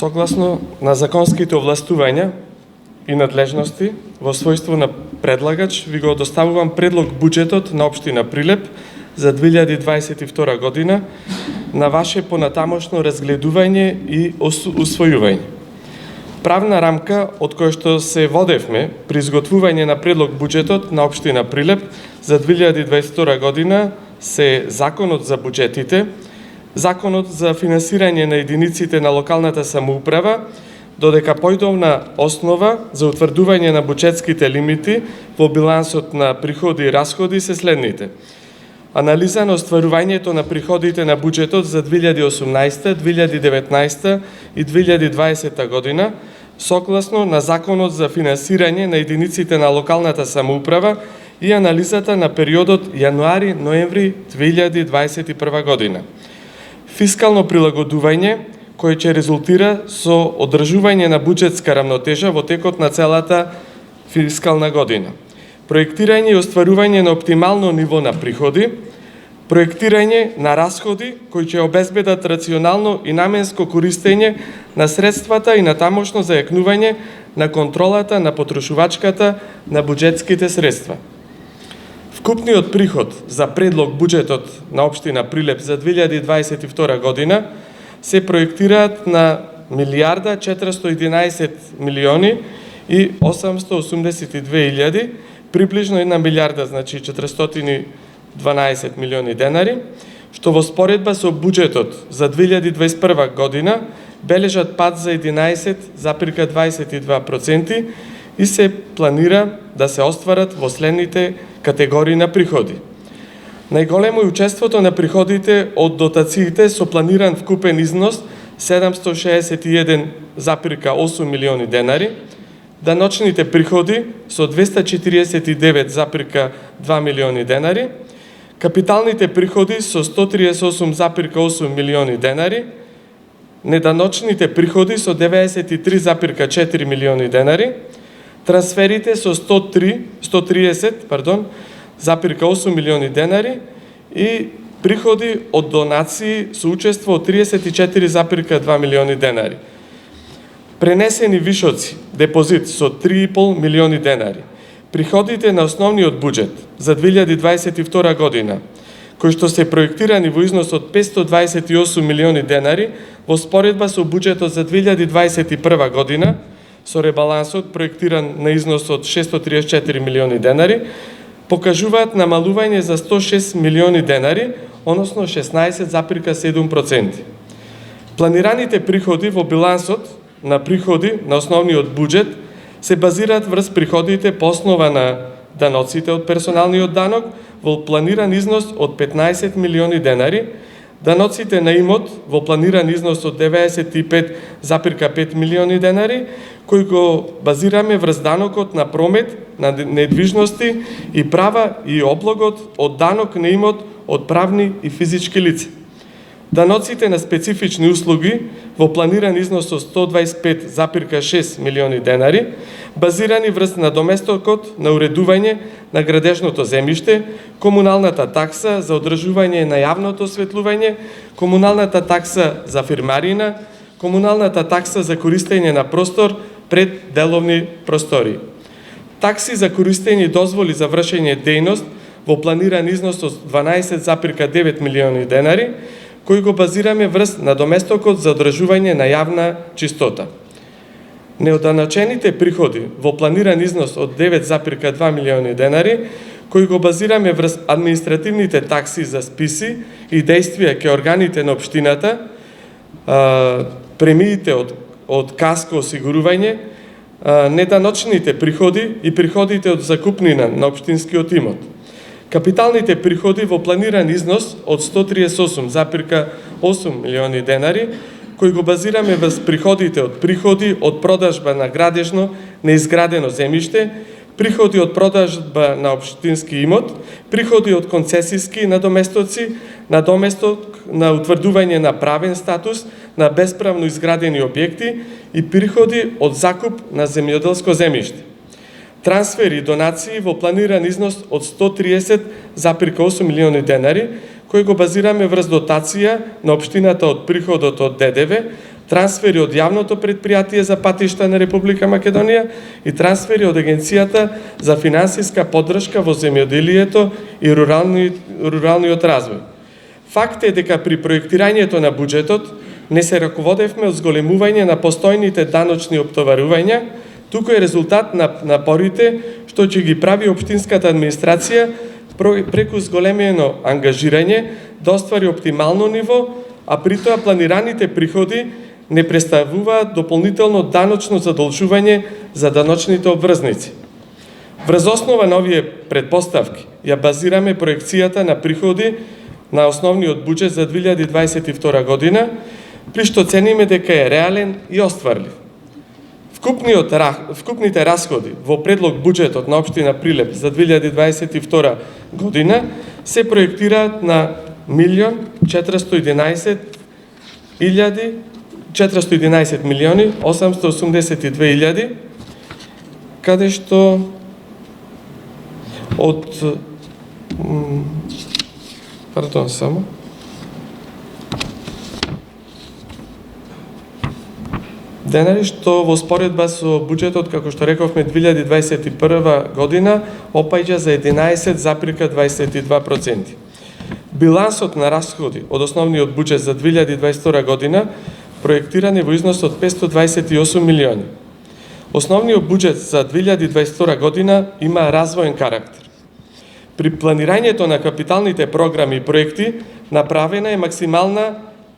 Согласно на законските овластувања и надлежности, во својство на предлагач, ви го доставувам предлог буџетот на општина Прилеп за 2022 година на ваше понатамошно разгледување и усвојување. Правна рамка од која што се водевме при изготвување на предлог буџетот на општина Прилеп за 2022 година се Законот за буџетите, Законот за финансирање на единиците на локалната самоуправа, додека појдовна основа за утврдување на буџетските лимити во билансот на приходи и расходи се следните. Анализа на остварувањето на приходите на буџетот за 2018, 2019 и 2020 година, согласно на Законот за финансирање на единиците на локалната самоуправа и анализата на периодот јануари-ноември 2021 година. Фискално прилагодување, кој ќе резултира со одржување на буџетска рамнотежа во текот на целата фискална година. Проектирање и остварување на оптимално ниво на приходи, проектирање на расходи кои ќе обезбедат рационално и наменско користење на средствата и на тамошно зајакнување на контролата на потрошувачката на буџетските средства. Вкупниот приход за предлог буџетот на општина Прилеп за 2022 година се проектираат на 1.411.882.000, приближно 1 милиарда, значи 412 милиони денари, што во споредба со буџетот за 2021 година бележат пад за 11,22% и се планира да се остварат во следните категории на приходи. Најголемо е учеството на приходите од дотациите со планиран вкупен износ 761,8 милиони денари, даночните приходи со 249,2 милиони денари, капиталните приходи со 138,8 милиони денари, неданочните приходи со 93,4 милиони денари, трансферите со 130,8 милиони денари и приходи од донации со учество од 34,2 милиони денари. Пренесени вишоци, депозит со 3,5 милиони денари. Приходите на основниот буџет за 2022 година, кои што се проектирани во износ од 528 милиони денари, во споредба со буџетот за 2021 година, со ребалансот проектиран на износ од 634 милиони денари, покажуваат намалување за 106 милиони денари, односно 16,7%. Планираните приходи во билансот на приходи на основниот буџет се базираат врз приходите по основа на даноците од персоналниот данок во планиран износ од 15 милиони денари, даноците на имот во планиран износ од 95,5 милиони денари, кој го базираме врз данокот на промет на недвижности и права и облогот од данок на имот од правни и физички лица. Даноците на специфични услуги во планиран износ од 125,6 милиони денари, базирани врз надоместокот на уредување на градежното земјиште, комуналната такса за одржување на јавното осветлување, комуналната такса за фирмарина, комуналната такса за користење на простор пред деловни простори. Такси за користење и дозволи за вршење дејност во планиран износ од 12,9 милиони денари, кој го базираме врз надоместокот за одржување на јавна чистота. Неоданачените приходи во планиран износ од 9,2 милиони денари, кој го базираме врз административните такси за списи и действија ке органите на општината, премиите од каско осигурување, неданочните приходи и приходите од закупнина на општинскиот имот. Капиталните приходи во планиран износ од 138,8 милиони денари, кој го базираме врз приходите од продажба на градежно неизградено земјиште, приходи од продажба на општински имот, приходи од концесиски надоместоци, надоместок на утврдување на правен статус на бесправно изградени објекти и приходи од закуп на земјоделско земјиште. Трансфери и донации во планиран износ од 130,8 милиони денари, кој го базираме врз дотација на општината од приходот од ДДВ, трансфери од јавното предпријатие за патишта на Република Македонија и трансфери од Агенцијата за финансиска поддршка во земјоделието и руралниот развој. Факт е дека при проектирањето на буџетот не се раководевме од зголемување на постојните даночни оптоварувања, туку е резултат на напорите што ќе ги прави општинската администрација преку зголемено ангажирање да оствари оптимално ниво, а при тоа планираните приходи не представуваат дополнително даночно задолжување за даночните обврзници. Врз основа на овие предпоставки ја базираме проекцијата на приходи на основниот буџет за 2022 година, при што цениме дека е реален и остварлив. Вкупните расходи во предлог буџетот на општина Прилеп за 2022 година се проектираат на 411.882.000, каде што од денари што во споредба со буџетот, како што рековме, 2021 година опаѓа за 11,22%. Билансот на расходи од основниот буџет за 2022 година проектиран е во износ од 528 милиони. Основниот буџет за 2022 година има развоен карактер. При планирањето на капиталните програми и проекти направена е максимална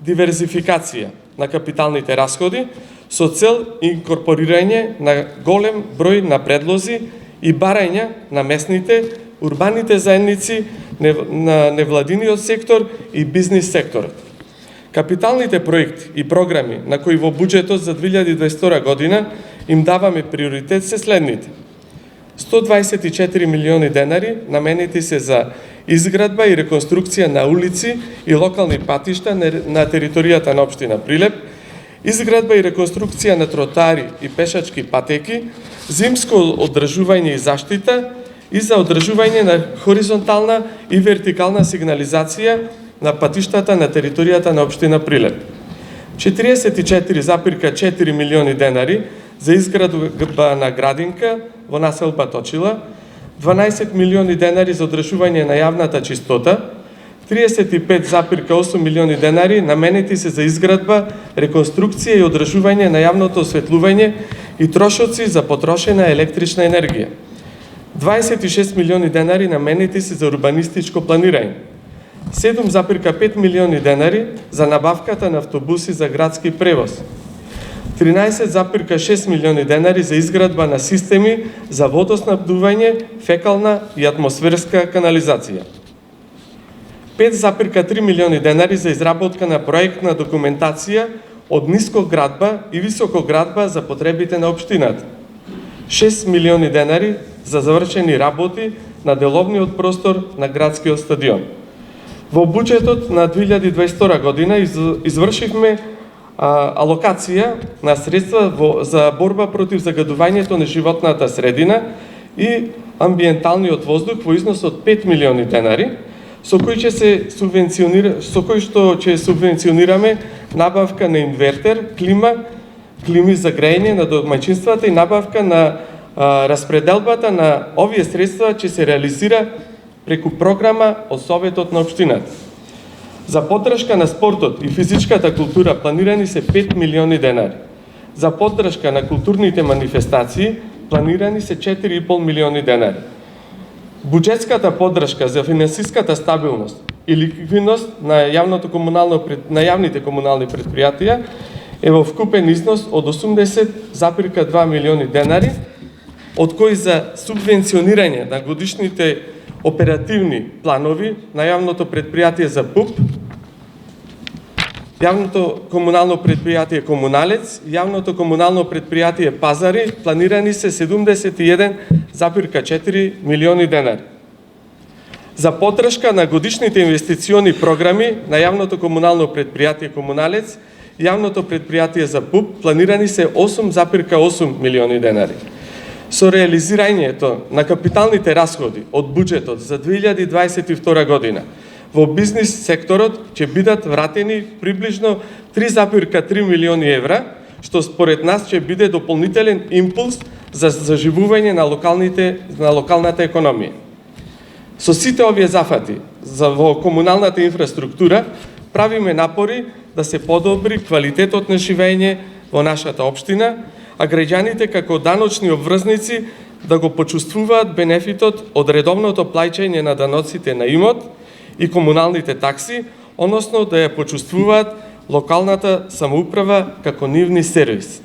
диверзификација на капиталните расходи со цел инкорпорирање на голем број на предлози и барања на местните, урбаните заедници, на невладиниот сектор и бизнис секторот. Капиталните проекти и програми на кои во буџетот за 2022 година им даваме приоритет се следните. 124 милиони денари наменети се за изградба и реконструкција на улици и локални патишта на територијата на општина Прилеп, изградба и реконструкција на тротоари и пешачки патеки, зимско одржување и заштита и за одржување на хоризонтална и вертикална сигнализација на патиштата на територијата на општина Прилеп. 44,4 милиони денари за изградба на градинка во населба Точила, 12 милиони денари за одржување на јавната чистота, 35,8 милиони денари наменети се за изградба, реконструкција и одржување на јавното осветлување и трошоци за потрошена електрична енергија. 26 милиони денари наменети се за урбанистичко планирање. 7,5 милиони денари за набавката на автобуси за градски превоз. 13,6 милиони денари за изградба на системи за водоснабдување, фекална и атмосферска канализација. 5,3 милиони денари за изработка на проектна документација од нискоградба и високоградба за потребите на општината. 6 милиони денари за завршени работи на деловниот простор на градскиот стадион. Во буџетот на 2022 година извршивме алокација на средства за борба против загадувањето на животната средина и амбиенталниот воздух во износ од 5 милиони денари, со кој ќе субвенционираме набавка на инвертер, клими за грејење на домаќинствата и набавка на распределбата на овие средства ќе се реализира преку програма од Советот на општината. За поддршка на спортот и физичката култура планирани се 5 милиони денари. За поддршка на културните манифестации планирани се 4,5 милиони денари. Буџетската поддршка за финансиската стабилност и ликвидност на јавните комунални предпријатија е во вкупен износ од 80,2 милиони денари, од кои за субвенционирање на годишните оперативни планови на јавното предпријатие за ПУП, јавното комунално предпријатие Комуналец, јавното комунално предпријатие Пазари планирани се 71,4 милиони денари. За поддршка на годишните инвестициони програми на јавното комунално предпријатие Комуналец, јавното предпријатие за ПУП планирани се 8,8 милиони денари. Со реализирањето на капиталните расходи од буџетот за 2022 година во бизнис секторот ќе бидат вратени приближно 3,3 милиони евра, што според нас ќе биде дополнителен импулс за заживување на локалната економија. Со сите овие зафати во комуналната инфраструктура правиме напори да се подобри квалитетот на живење во нашата општина, а граѓаните како даночни обврзници да го почувствуваат бенефитот од редовното плаќање на даноците на имот и комуналните такси, односно да ја почувствуваат локалната самоуправа како нивни сервис.